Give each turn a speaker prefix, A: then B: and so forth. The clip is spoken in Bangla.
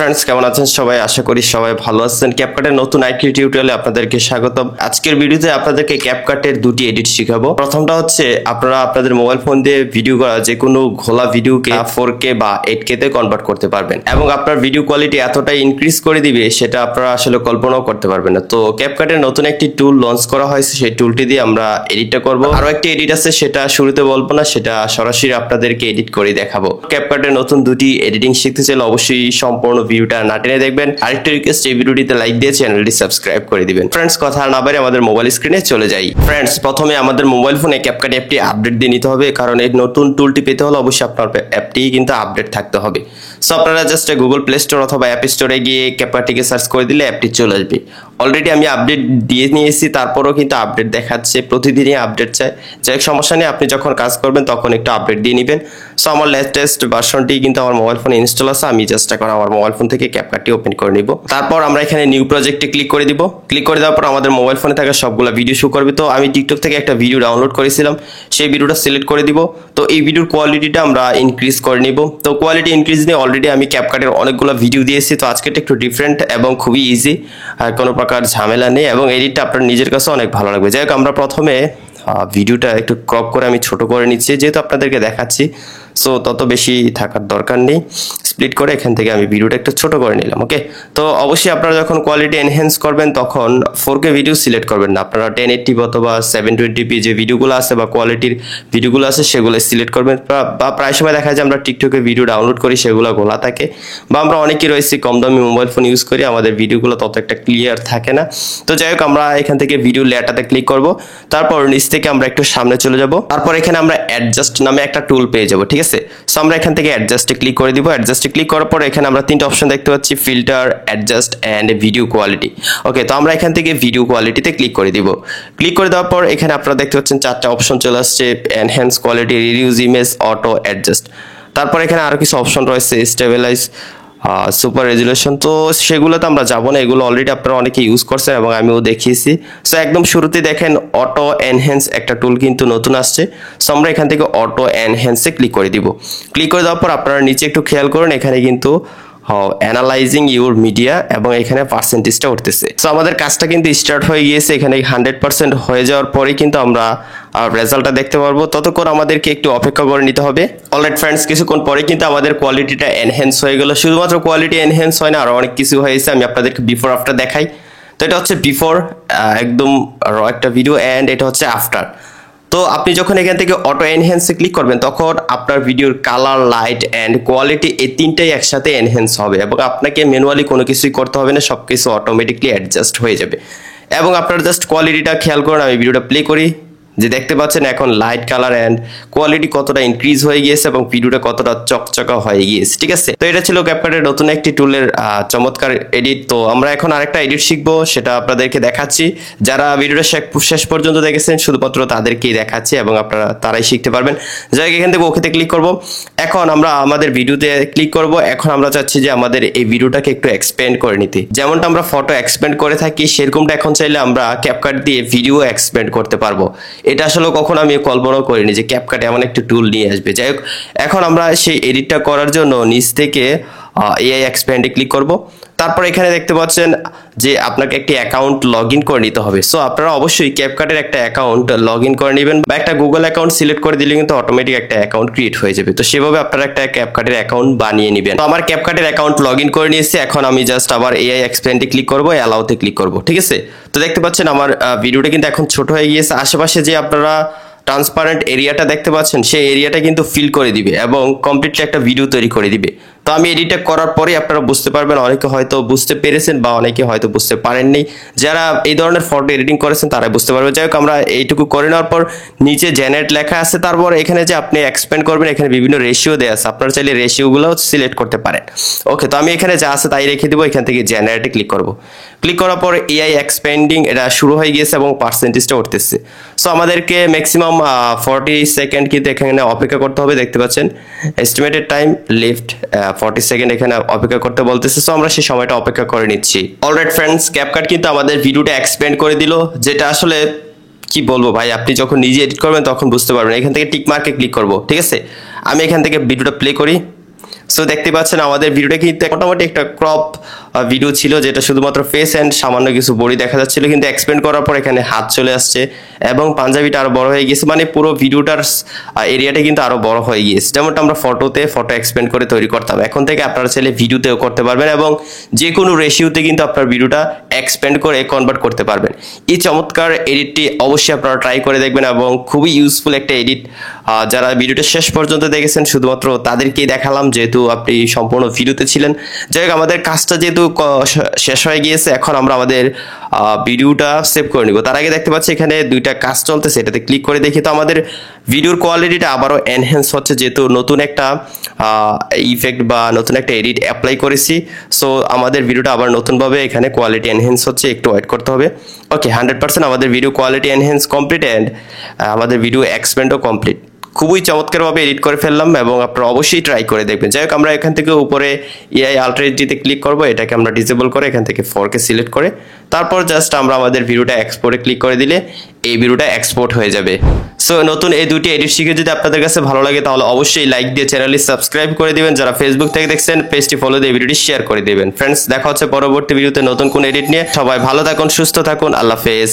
A: ফ্রেন্ডস, কেমন আছেন সবাই? আশা করি সবাই ভালো আছেন। ক্যাপকাটের নতুন আইটি টিউটোরিয়ালে আপনাদেরকে স্বাগতম। আজকের ভিডিওতে আপনাদেরকে ক্যাপকাটের দুটি এডিট শিখাবো। প্রথমটা হচ্ছে আপনারা আপনাদের মোবাইল ফোন দিয়ে ভিডিও করা যে কোনো ঘোলা ভিডিওকে 4K বা 8K তে কনভার্ট করতে পারবেন এবং আপনার ভিডিও কোয়ালিটি এতটাই ইনক্রিজ করে দিবে সেটা আপনারা আসলে কল্পনাও করতে পারবেন না। তো ক্যাপকাটের নতুন একটি টুল লঞ্চ করা হয়েছে, সেই টুলটি দিয়ে আমরা এডিটটা করব। আরো একটি এডিট আছে, সেটা শুরুতে বলবো না, সেটা সরাসরি আপনাদেরকে এডিট করে দেখাবো। ক্যাপকাটের নতুন দুটি এডিটিং শিখতে চাইলে অবশ্যই সম্পূর্ণ ভিডিওটা না টেনে দেখবেন। আরেকটা রিকোয়েস্ট, এই ভিডিওটিতে লাইক দিয়ে চ্যানেলটি সাবস্ক্রাইব করে দিবেন। ফ্রেন্ডস, কথা না বাইরে আমাদের মোবাইল স্ক্রিনে চলে যাই। ফ্রেন্ডস, প্রথমে আমাদের মোবাইল ফোনে ক্যাপকাট অ্যাপটি আপডেট দিয়ে নিতে হবে, কারণ এই নতুন টুলটি পেতে হলে অবশ্যই আপনার অ্যাপটি কিন্তু আপডেট থাকতে হবে। সো আপনারা জাস্ট গুগল প্লে স্টোর অথবা অ্যাপ স্টোরে গিয়ে ক্যাপকাটটিকে সার্চ করে দিলে অ্যাপটি চলে আসবে। অলরেডি আমি আপডেট দিয়ে নিয়েছি, তারপরেও কিন্তু আপডেট দেখাচ্ছে, প্রতিদিনই আপডেট চায়। যাই হোক, সমস্যা নেই, আপনি যখন কাজ করবেন তখন একটু আপডেট দিয়ে নেবেন। সো আমার লেটেস্ট ভার্সনটি কিন্তু আমার মোবাইল ফোনে ইনস্টল আছে। আমি জাস্ট এখন আমার মোবাইল ফোন থেকে ক্যাপকাটটি ওপেন করে নিব। তারপর আমরা এখানে নিউ প্রজেক্টে ক্লিক করে দিব। ক্লিক করে দেওয়ার পর আমাদের মোবাইল ফোনে থাকা সবগুলো ভিডিও শো করবে। তো আমি টিকটক থেকে একটা ভিডিও ডাউনলোড করেছিলাম, সেই ভিডিওটা সিলেক্ট করে দিব। তো এই ভিডিওর কোয়ালিটিটা আমরা ইনক্রিজ করে নিব। তো কোয়ালিটি ইনক্রিজ নিয়ে অলরেডি আমি ক্যাপকাটের অনেকগুলো ভিডিও দিয়েছি। তো আজকেটা একটু ডিফারেন্ট এবং খুবই ইজি, আর কোনো প্রকার ঝামেলা নেই এবং এডিটটা আপনার নিজের কাছে অনেক ভালো লাগবে। যাই হোক, আমরা প্রথমে ভিডিওটা একটু ক্রপ করে আমি ছোট করে নিচ্ছি, যেহেতু আপনাদেরকে দেখাচ্ছি। সো তত বেশি থাকার দরকার নেই, স্প্লিট করে এখান থেকে আমি ভিডিওটা একটু ছোট করে নিলাম। ওকে, তো অবশ্যই আপনারা যখন কোয়ালিটি এনহ্যান্স করবেন তখন 4K ভিডিও সিলেক্ট করবেন না, আপনারা 1080p অথবা 720p যে ভিডিওগুলো আছে বা কোয়ালিটির ভিডিওগুলো আছে সেগুলো সিলেক্ট করবেন। বা প্রায় সময় দেখা যায় আমরা টিকটকে ভিডিও ডাউনলোড করি, সেগুলো গোলা থাকে, বা আমরা অনেকেই রয়েছি কম দামি মোবাইল ফোন ইউজ করি, আমাদের ভিডিওগুলো তত একটা ক্লিয়ার থাকে না। তো যাই হোক, আমরা এখান থেকে ভিডিও লেয়ারটাতে ক্লিক করব, তারপর নিচ থেকে আমরা একটু সামনে চলে যাব। তারপর এখানে আমরা অ্যাডজাস্ট নামে একটা টুল পেয়ে যাব, ঠিক আছে? সো আমরা এখান থেকে অ্যাডজাস্টে ক্লিক করে দিব। অ্যাডজাস্টে ক্লিক করার পর এখানে আমরা তিনটা অপশন দেখতে পাচ্ছি, filter, adjust and video quality. Okay, তো আমরা এখান থেকে ভিডিও কোয়ালিটিতে ক্লিক করে দিব। ক্লিক করে দেওয়ার পর এখানে আপনারা দেখতে পাচ্ছেন চারটা অপশন চলে আসছে, enhance quality, reduce image, auto, adjust. তারপর এখানে আরো কিছু অপশন রয়েছে, স্টেবিলাইজ, সুপার রেজুলেশন। তো সেগুলোতে আমরা যাব না, এগুলো অলরেডি আপনারা অনেকে ইউজ করছেন এবং আমিও দেখিয়েছি। সো একদম শুরুতে দেখেন অটো এনহ্যান্স একটা টুল কিন্তু নতুন আসছে। সো আমরা এখান থেকে অটো এনহ্যান্সে ক্লিক করে দিব। ক্লিক করে দেওয়ার পর আপনারা নিচে একটু খেয়াল করুন, এখানে কিন্তু অ্যানালাইজিং ইউর মিডিয়া এবং এখানে পার্সেন্টেজটা উঠতেছে। সো আমাদের কাজটা কিন্তু স্টার্ট হয়ে গিয়েছে। এখানে 100% হয়ে যাওয়ার পরেই কিন্তু আমরা রেজাল্টটা দেখতে পারবো। ততক্ষণ আমাদেরকে একটু অপেক্ষা করে নিতে হবে। অলরাইট ফ্রেন্ডস, কিছুক্ষণ পরে কিন্তু আমাদের কোয়ালিটিটা এনহ্যান্স হয়ে গেল। শুধুমাত্র কোয়ালিটি এনহ্যান্স হয় না, আরো অনেক কিছু হয়েছে, আমি আপনাদেরকে বিফোর আফটার দেখাই। তো এটা হচ্ছে বিফোর, একদম র একটা ভিডিও, অ্যান্ড এটা হচ্ছে আফটার। তো আপনি যখন এখান থেকে অটো এনহ্যান্সে ক্লিক করবেন তখন আপনার ভিডিওর কালার, লাইট এন্ড কোয়ালিটি এই তিনটাই একসাথে এনহ্যান্স হবে এবং আপনাকে ম্যানুয়ালি কোনো কিছুই করতে হবে না, সবকিছু অটোমেটিকলি অ্যাডজাস্ট হয়ে যাবে। এবং আপনার জাস্ট কোয়ালিটিটা খেয়াল করুন। আমি ভিডিওটা প্লে করি, যে দেখতে পাচ্ছেন এখন লাইট, কালার এন্ড কোয়ালিটি কতটা ইনক্রিজ হয়ে গিয়েছে এবং ভিডিওটা কতটা চকচকা হয়ে গিয়েছে, ঠিক আছে? তো এটা ছিল ক্যাপকাটের নতুন একটি টুলের চমৎকার এডিট। তো আমরা এখন আরেকটা এডিট শিখবো, সেটা আপনাদেরকে দেখাচ্ছি। যারা ভিডিওটা শেষ পর্যন্ত দেখেছেন শুধুমাত্র তাদেরকেই দেখাচ্ছি এবং আপনারা তারাই শিখতে পারবেন। যাই হোক, এখান থেকে ওকেতে ক্লিক করব। এখন আমরা আমাদের ভিডিওতে ক্লিক করব। এখন আমরা চাচ্ছি যে আমাদের এই ভিডিওটাকে একটু এক্সপ্যান্ড করে নিতে, যেমনটা আমরা ফটো এক্সপ্যান্ড করে থাকি সেরকমটা এখন চাইলে আমরা ক্যাপকাট দিয়ে ভিডিও এক্সপ্যান্ড করতে পারবো। এটা আসলে কখনো আমি কল্পনাও করিনি যে ক্যাপকাট এমন একটা টুল নিয়ে আসবে। যাই হোক, এখন আমরা সেই এডিটটা করার জন্য নিচ থেকে এআই এক্সপ্যান্ডে ক্লিক করব। তারপর এখানে দেখতে পাচ্ছেন যে আপনাকে একটি অ্যাকাউন্ট লগ ইন করে নিতে হবে। সো আপনারা অবশ্যই ক্যাপকাটের একটা অ্যাকাউন্ট লগ ইন করে নেবেন, বা একটা গুগল অ্যাকাউন্ট সিলেক্ট করে দিলে কিন্তু অটোমেটিক একটা অ্যাকাউন্ট ক্রিয়েট হয়ে যাবে। তো সেভাবে আপনারা একটা ক্যাপকাটের অ্যাকাউন্ট বানিয়ে নেবেন। তো আমার ক্যাপকাটের অ্যাকাউন্ট লগ ইন করে নিয়েছি। এখন আমি জাস্ট আবার এআই এক্সপ্যান্ডে ক্লিক করবো, অ্যালাউতে ক্লিক করবো, ঠিক আছে? তো দেখতে পাচ্ছেন আমার ভিডিওটা কিন্তু এখন ছোট হয়ে গিয়েছে। আশেপাশে যে আপনারা ট্রান্সপারেন্ট এরিয়াটা দেখতে পাচ্ছেন, সেই এরিয়াটা কিন্তু ফিল করে দিবে এবং কমপ্লিটলি একটা ভিডিও তৈরি করে দিবে। তো আমি এডিটটা করার পরে আপনারা বুঝতে পারবেন, অনেকে হয়তো বুঝতে পেরেছেন বা অনেকে হয়তো বুঝতে পারেননি। যারা এই ধরনের ফটো এডিটিং করেছেন তারাই বুঝতে পারবে। যাই হোক, আমরা এইটুকু করে নেওয়ার পর নিচে জেনারেট লেখা আছে, তারপর এখানে যে আপনি এক্সপ্যান্ড করবেন এখানে বিভিন্ন রেশিও দেওয়া আছে, আপনারা চাইলে রেশিওগুলো সিলেক্ট করতে পারেন। ওকে, তো আমি এখানে যা আছে তাই রেখে দেবো। এখান থেকে জেনারেটে ক্লিক করব। ক্লিক করার পর এআই এক্সপ্যান্ডিং এটা শুরু হয়ে গিয়েছে এবং পার্সেন্টেজটা উঠতেছে। সো আমাদেরকে ম্যাক্সিমাম 40 সেকেন্ড কিন্তু এখানে অপেক্ষা করতে হবে। দেখতে পাচ্ছেন এস্টিমেটেড টাইম লেফট 40 সেকেন্ড এখানে অপেক্ষা করতে বলতেছে। সো আমরা সেই সময়টা অপেক্ষা করে নিচ্ছি। অলরাইট ফ্রেন্ডস, ক্যাপকাট কিন্তু আমাদের ভিডিওটা এক্সপ্যান্ড করে দিল, যেটা আসলে কি বলবো ভাই, আপনি যখন নিজে এডিট করবেন তখন বুঝতে পারবেন। এখান থেকে টিক মার্কে ক্লিক করব, ঠিক আছে? আমি এখান থেকে ভিডিওটা প্লে করি। সো দেখতে পাচ্ছেন আমাদের ভিডিওটা কিন্তু মোটামুটি একটা ক্রপ ভিডিও ছিল, যেটা শুধুমাত্র ফেস অ্যান্ড সামান্য কিছু বডি দেখা যাচ্ছিল, কিন্তু এক্সপেন্ড করার পর এখানে হাত চলে আসছে এবং পাঞ্জাবিটা আরো বড় হয়ে গিয়েছে, মানে পুরো ভিডিওটার এরিয়াটা কিন্তু আরো বড় হয়ে গিয়েছে। যেমনটা আমরা ফটো এক্সপেন্ড করে তৈরি করতাম, এখন থেকে আপনারা চাইলে ভিডিওতেও করতে পারবেন এবং যে কোনো রেশিওতে কিন্তু আপনার ভিডিওটা এক্সপেন্ড করে কনভার্ট করতে পারবেন। এই চমৎকার এডিটটি অবশ্যই আপনারা ট্রাই করে দেখবেন এবং খুবই ইউজফুল একটা এডিট। যারা ভিডিওটা শেষ পর্যন্ত দেখেছেন শুধুমাত্র তাদেরকেই দেখালাম, যেহেতু আপনি সম্পূর্ণ ভিডিওতে ছিলেন। যাই হোক, আমাদের কাজটা যেহেতু শেষ হয়ে গিয়েছে, এখন আমরা আমাদের ভিডিওটা সেভ করে নিব। তার আগে দেখতে পাচ্ছি এখানে দুইটা কাজ চলতেছে, এটাতে ক্লিক করে দেখি তো আমাদের ভিডিওর কোয়ালিটিটা আবারও এনহ্যান্স হচ্ছে, যেহেতু নতুন একটা ইফেক্ট বা নতুন একটা এডিট অ্যাপ্লাই করেছি। সো আমাদের ভিডিওটা আবার নতুনভাবে এখানে কোয়ালিটি এনহ্যান্স হচ্ছে, একটু ওয়েট করতে হবে। ওকে, 100% আমাদের video quality enhance complete and আমাদের ভিডিও এক্সপেন্ডও কমপ্লিট। খুবই চমৎকারভাবে এডিট করে ফেললাম এবং আপনারা অবশ্যই ট্রাই করে দেখবেন। যাই হোক, আমরা এখান থেকে উপরে এআই আলট্রা এইচডিতে ক্লিক করব, এটাকে আমরা ডিসেবল করে এখান থেকে 4K সিলেক্ট করে তারপর জাস্ট আমরা আমাদের ভিডিওটা এক্সপোর্টে ক্লিক করে দিলে এই ভিডিওটা এক্সপোর্ট হয়ে যাবে। সো নতুন এই দুটি এডিট শিখে যদি আপনাদের কাছে ভালো লাগে তাহলে অবশ্যই লাইক দিয়ে চ্যানেলটি সাবস্ক্রাইব করে দিবেন। যারা ফেসবুক থেকে দেখছেন পেজটি ফলো দিয়ে ভিডিওটি শেয়ার করে দিবেন। ফ্রেন্ডস, দেখা হচ্ছে পরবর্তী ভিডিওতে নতুন কোন এডিট নিয়ে। সবাই ভালো থাকুন, সুস্থ থাকুন, আল্লাহ হাফেজ।